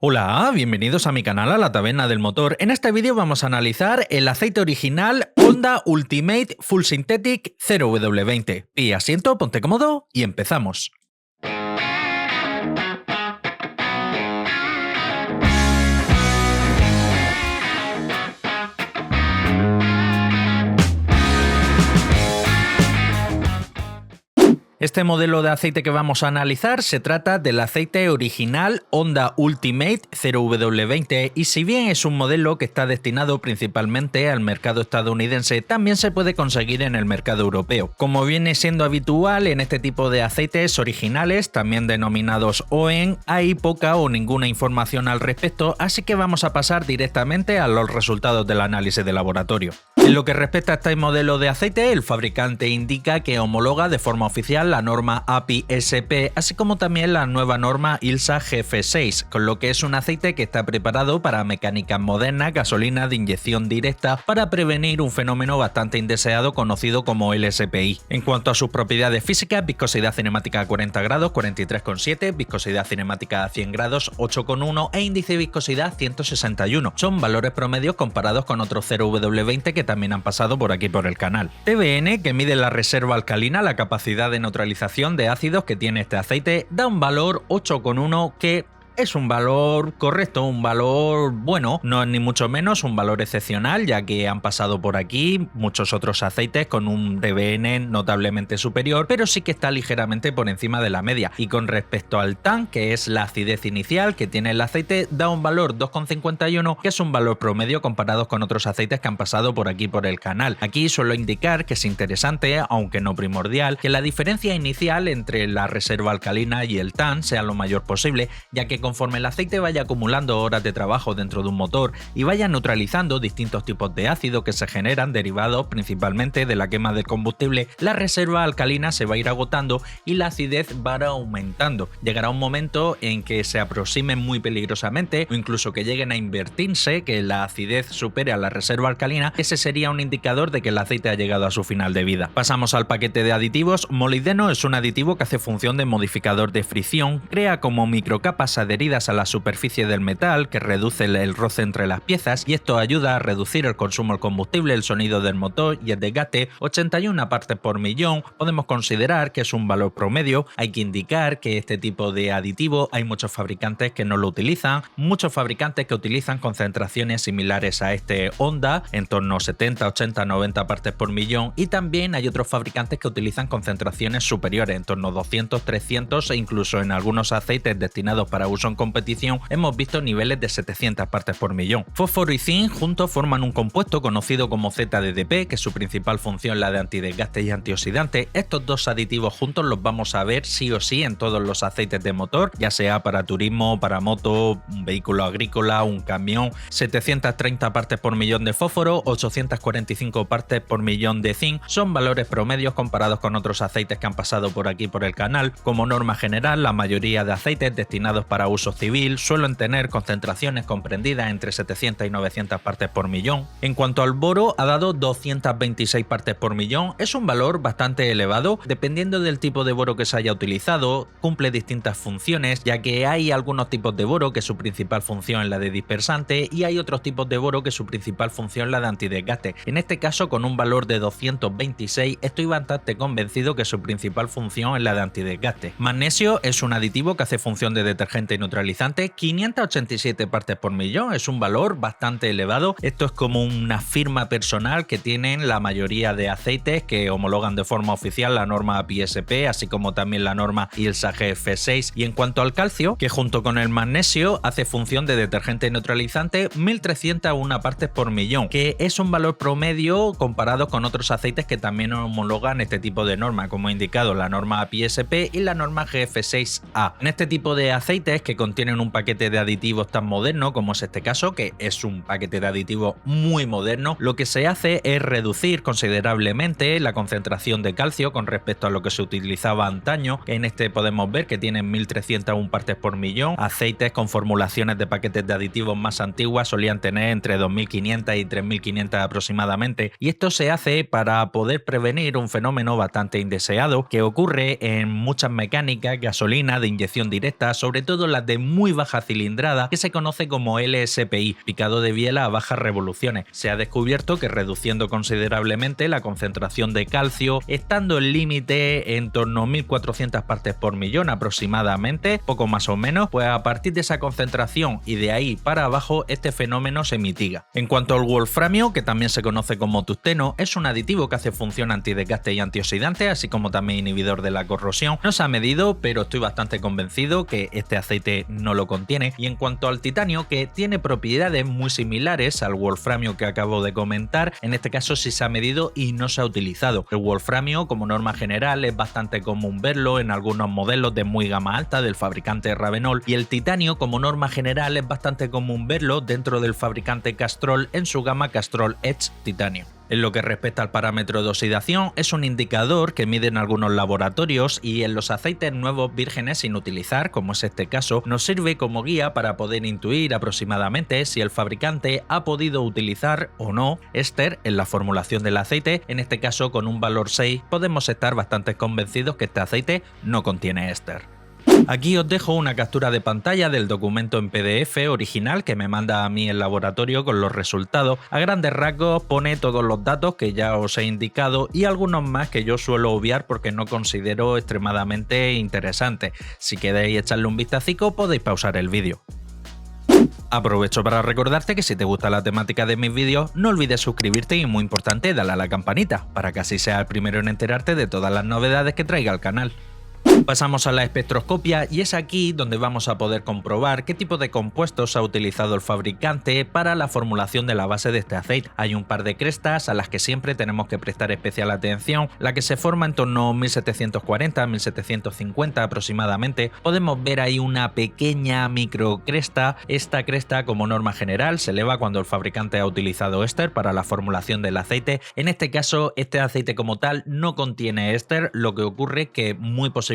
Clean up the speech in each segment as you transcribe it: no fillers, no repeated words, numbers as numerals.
Hola, bienvenidos a mi canal, a la Taberna del Motor. En este vídeo vamos a analizar el aceite original Honda Ultimate Full Synthetic 0W20. Pilla asiento, ponte cómodo y empezamos. Este modelo de aceite que vamos a analizar se trata del aceite original Honda Ultimate 0W20 y si bien es un modelo que está destinado principalmente al mercado estadounidense, también se puede conseguir en el mercado europeo. Como viene siendo habitual en este tipo de aceites originales, también denominados OEM, hay poca o ninguna información al respecto, así que vamos a pasar directamente a los resultados del análisis de laboratorio. En lo que respecta a este modelo de aceite, el fabricante indica que homologa de forma oficial la norma API-SP, así como también la nueva norma ILSA GF6, con lo que es un aceite que está preparado para mecánicas modernas, gasolina de inyección directa, para prevenir un fenómeno bastante indeseado conocido como LSPI. En cuanto a sus propiedades físicas, viscosidad cinemática a 40 grados, 43,7, viscosidad cinemática a 100 grados, 8,1 e índice de viscosidad 161. Son valores promedios comparados con otros 0W20 que también han pasado por aquí por el canal. TBN, que mide la reserva alcalina, la capacidad de neutralización de ácidos que tiene este aceite, da un valor 8,1 que es un valor correcto, un valor bueno, no es ni mucho menos un valor excepcional, ya que han pasado por aquí muchos otros aceites con un TBN notablemente superior, pero sí que está ligeramente por encima de la media. Y con respecto al TAN, que es la acidez inicial que tiene el aceite, da un valor 2,51, que es un valor promedio comparado con otros aceites que han pasado por aquí por el canal. Aquí suelo indicar que es interesante, aunque no primordial, que la diferencia inicial entre la reserva alcalina y el TAN sea lo mayor posible, ya que conforme el aceite vaya acumulando horas de trabajo dentro de un motor y vaya neutralizando distintos tipos de ácido que se generan derivados principalmente de la quema del combustible, la reserva alcalina se va a ir agotando y la acidez va a ir aumentando. Llegará un momento en que se aproximen muy peligrosamente o incluso que lleguen a invertirse, que la acidez supere a la reserva alcalina. Ese sería un indicador de que el aceite ha llegado a su final de vida. Pasamos al paquete de aditivos. Molibdeno es un aditivo que hace función de modificador de fricción, crea como microcapas adheridas a la superficie del metal que reduce el roce entre las piezas y esto ayuda a reducir el consumo del combustible, el sonido del motor y el desgaste. 81 partes por millón podemos considerar que es un valor promedio. Hay que indicar que este tipo de aditivo hay muchos fabricantes que no lo utilizan, muchos fabricantes que utilizan concentraciones similares a este Honda, en torno a 70, 80, 90 partes por millón, y también hay otros fabricantes que utilizan concentraciones superiores, en torno a 200, 300 e incluso en algunos aceites destinados para uso en competición hemos visto niveles de 700 partes por millón. Fósforo y zinc juntos forman un compuesto conocido como ZDDP, que su principal función es la de antidesgaste y antioxidante. Estos dos aditivos juntos los vamos a ver sí o sí en todos los aceites de motor, ya sea para turismo, para moto, un vehículo agrícola, un camión. 730 partes por millón de fósforo, 845 partes por millón de zinc son valores promedios comparados con otros aceites que han pasado por aquí por el canal. Como norma general, la mayoría de aceites destinados para uso civil suelen tener concentraciones comprendidas entre 700 y 900 partes por millón. En cuanto al boro, ha dado 226 partes por millón, es un valor bastante elevado, dependiendo del tipo de boro que se haya utilizado, cumple distintas funciones, ya que hay algunos tipos de boro que su principal función es la de dispersante y hay otros tipos de boro que su principal función es la de antidesgaste. En este caso, con un valor de 226, estoy bastante convencido que su principal función es la de antidesgaste. Magnesio es un aditivo que hace función de detergente y neutralizante. 587 partes por millón es un valor bastante elevado. Esto es como una firma personal que tienen la mayoría de aceites que homologan de forma oficial la norma API-SP, así como también la norma ILSA GF6. Y en cuanto al calcio, que junto con el magnesio hace función de detergente neutralizante, 1301 partes por millón, que es un valor promedio comparado con otros aceites que también homologan este tipo de norma, como he indicado, la norma API-SP y la norma GF6A. En este tipo de aceites que contienen un paquete de aditivos tan moderno como es este caso, que es un paquete de aditivos muy moderno, lo que se hace es reducir considerablemente la concentración de calcio con respecto a lo que se utilizaba antaño. En este podemos ver que tienen 1301 partes por millón. Aceites con formulaciones de paquetes de aditivos más antiguas solían tener entre 2500 y 3500 aproximadamente, y esto se hace para poder prevenir un fenómeno bastante indeseado que ocurre en muchas mecánicas, gasolina de inyección directa, sobre todo en la biela de muy baja cilindrada que se conoce como LSPI, picado de biela a bajas revoluciones. Se ha descubierto que reduciendo considerablemente la concentración de calcio, estando el límite en torno a 1400 partes por millón aproximadamente, poco más o menos, pues a partir de esa concentración y de ahí para abajo este fenómeno se mitiga. En cuanto al wolframio, que también se conoce como tungsteno, es un aditivo que hace función antidesgaste y antioxidante, así como también inhibidor de la corrosión. No se ha medido, pero estoy bastante convencido que este aceite no lo contiene. Y en cuanto al titanio, que tiene propiedades muy similares al wolframio que acabo de comentar, en este caso sí se ha medido y no se ha utilizado. El wolframio, como norma general, es bastante común verlo en algunos modelos de muy gama alta del fabricante Ravenol, y el titanio, como norma general, es bastante común verlo dentro del fabricante Castrol en su gama Castrol Edge Titanio. En lo que respecta al parámetro de oxidación, es un indicador que miden algunos laboratorios y en los aceites nuevos vírgenes sin utilizar, como es este caso, nos sirve como guía para poder intuir aproximadamente si el fabricante ha podido utilizar o no éster en la formulación del aceite. En este caso, con un valor 6 podemos estar bastante convencidos que este aceite no contiene éster. Aquí os dejo una captura de pantalla del documento en PDF original que me manda a mí el laboratorio con los resultados. A grandes rasgos pone todos los datos que ya os he indicado y algunos más que yo suelo obviar porque no considero extremadamente interesantes. Si queréis echarle un vistacico podéis pausar el vídeo. Aprovecho para recordarte que si te gusta la temática de mis vídeos, no olvides suscribirte y, muy importante, darle a la campanita para que así seas el primero en enterarte de todas las novedades que traiga al canal. Pasamos a la espectroscopia y es aquí donde vamos a poder comprobar qué tipo de compuestos ha utilizado el fabricante para la formulación de la base de este aceite. Hay un par de crestas a las que siempre tenemos que prestar especial atención. La que se forma en torno a 1740 1750 aproximadamente. Podemos ver ahí una pequeña microcresta. Esta cresta, como norma general, se eleva cuando el fabricante ha utilizado éster para la formulación del aceite. En este caso, este aceite como tal no contiene éster, lo que ocurre que muy posiblemente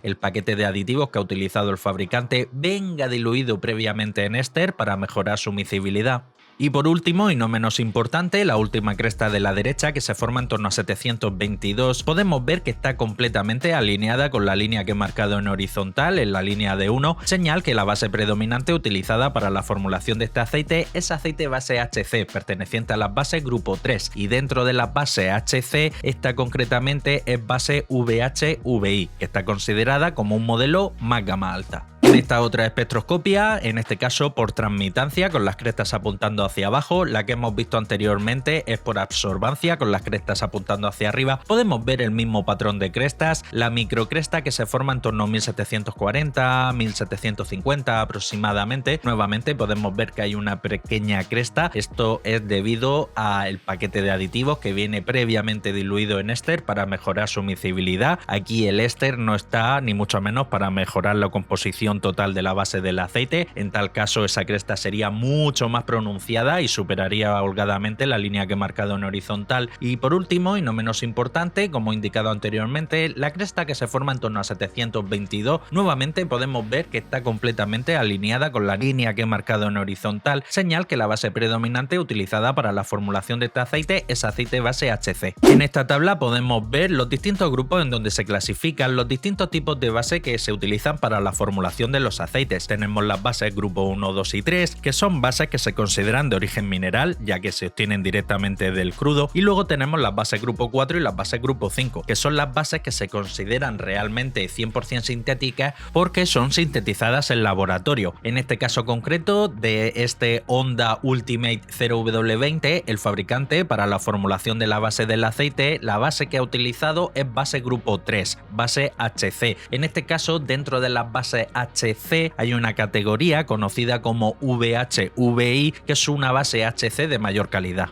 el paquete de aditivos que ha utilizado el fabricante venga diluido previamente en éster para mejorar su miscibilidad. Y por último, y no menos importante, la última cresta de la derecha, que se forma en torno a 722, podemos ver que está completamente alineada con la línea que he marcado en horizontal, en la línea de 1, señal que la base predominante utilizada para la formulación de este aceite es aceite base HC, perteneciente a las bases grupo 3, y dentro de la base HC, esta concretamente es base VH-VI, que está considerada como un modelo más gama alta. En esta otra espectroscopia, en este caso por transmitancia con las crestas apuntando hacia abajo, la que hemos visto anteriormente es por absorbancia con las crestas apuntando hacia arriba, podemos ver el mismo patrón de crestas, la microcresta que se forma en torno a 1740, 1750 aproximadamente. Nuevamente podemos ver que hay una pequeña cresta, esto es debido al paquete de aditivos que viene previamente diluido en éster para mejorar su miscibilidad. Aquí el éster no está ni mucho menos para mejorar la composición total de la base del aceite. En tal caso esa cresta sería mucho más pronunciada y superaría holgadamente la línea que he marcado en horizontal. Y por último, y no menos importante, como he indicado anteriormente, la cresta que se forma en torno a 722, nuevamente podemos ver que está completamente alineada con la línea que he marcado en horizontal, señal que la base predominante utilizada para la formulación de este aceite es aceite base HC. En esta tabla podemos ver los distintos grupos en donde se clasifican los distintos tipos de base que se utilizan para la formulación de los aceites. Tenemos las bases grupo 1, 2 y 3, que son bases que se consideran de origen mineral, ya que se obtienen directamente del crudo, y luego tenemos las bases grupo 4 y las bases grupo 5, que son las bases que se consideran realmente 100% sintéticas porque son sintetizadas en laboratorio. En este caso concreto de este Honda Ultimate 0W20, el fabricante para la formulación de la base del aceite, la base que ha utilizado es base grupo 3, base HC. En este caso, dentro de las bases HC hay una categoría conocida como VH-VI, que es una base HC de mayor calidad.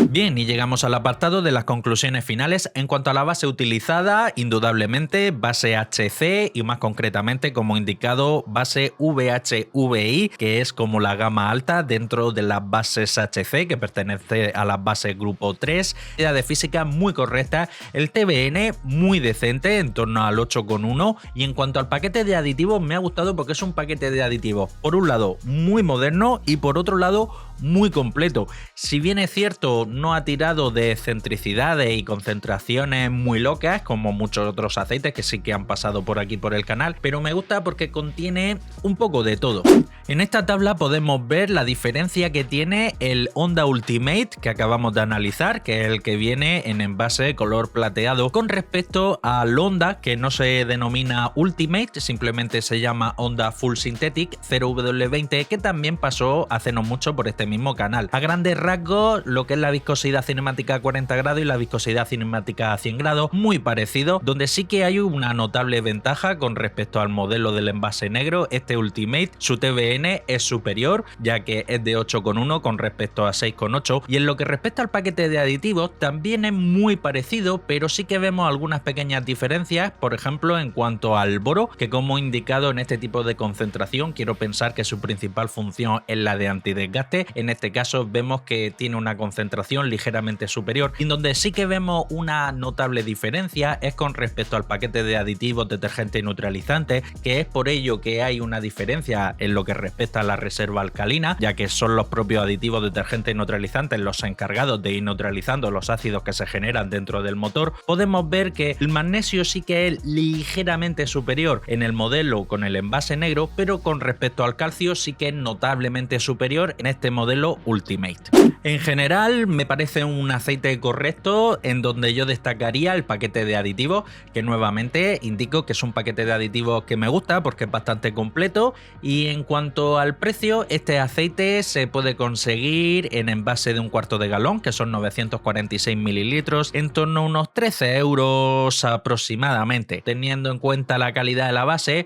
Bien, y llegamos al apartado de las conclusiones finales. En cuanto a la base utilizada, indudablemente base HC y más concretamente, como indicado, base VH-VI, que es como la gama alta dentro de las bases HC, que pertenece a las bases grupo 3. La de física muy correcta, el TBN muy decente, en torno al 8,1, y en cuanto al paquete de aditivos me ha gustado porque es un paquete de aditivos, por un lado muy moderno y por otro lado muy completo. Si bien es cierto, no ha tirado de excentricidades y concentraciones muy locas, como muchos otros aceites que sí que han pasado por aquí por el canal, pero me gusta porque contiene un poco de todo. En esta tabla podemos ver la diferencia que tiene el Honda Ultimate que acabamos de analizar, que es el que viene en envase color plateado, con respecto al Honda que no se denomina Ultimate, simplemente se llama Honda Full Synthetic 0W20, que también pasó hace no mucho por este mismo canal. A grandes rasgos, lo que es la viscosidad cinemática a 40 grados y la viscosidad cinemática a 100 grados, muy parecido, donde sí que hay una notable ventaja con respecto al modelo del envase negro. Este Ultimate, su TBN es superior, ya que es de 8,1 con respecto a 6,8, y en lo que respecta al paquete de aditivos también es muy parecido, pero sí que vemos algunas pequeñas diferencias, por ejemplo en cuanto al boro, que como he indicado en este tipo de concentración quiero pensar que su principal función es la de antidesgaste. En este caso vemos que tiene una concentración ligeramente superior, y donde sí que vemos una notable diferencia es con respecto al paquete de aditivos, detergentes y neutralizantes, que es por ello que hay una diferencia en lo que respecta a la reserva alcalina, ya que son los propios aditivos, detergentes y neutralizantes los encargados de ir neutralizando los ácidos que se generan dentro del motor. Podemos ver que el magnesio sí que es ligeramente superior en el modelo con el envase negro, pero con respecto al calcio sí que es notablemente superior en este modelo Ultimate. En general me parece un aceite correcto, en donde yo destacaría el paquete de aditivos, que nuevamente indico que es un paquete de aditivos que me gusta porque es bastante completo. Y en cuanto al precio, este aceite se puede conseguir en envase de 1/4 de galón, que son 946 mililitros, en torno a unos 13 euros aproximadamente, teniendo en cuenta la calidad de la base,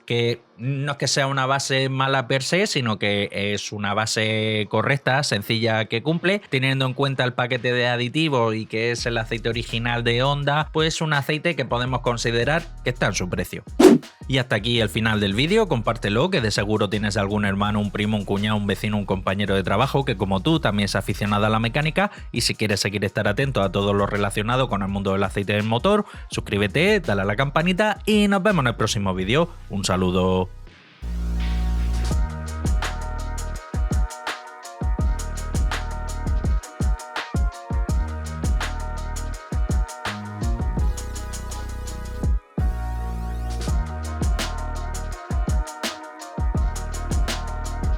que no es que sea una base mala per se, sino que es una base correcta, sencilla, que cumple. Teniendo en cuenta el paquete de aditivos y que es el aceite original de Honda, pues un aceite que podemos considerar que está en su precio. Y hasta aquí el final del vídeo. Compártelo, que de seguro tienes algún hermano, un primo, un cuñado, un vecino, un compañero de trabajo que como tú también es aficionado a la mecánica, y si quieres seguir estar atento a todo lo relacionado con el mundo del aceite del motor, suscríbete, dale a la campanita y nos vemos en el próximo vídeo. Un saludo.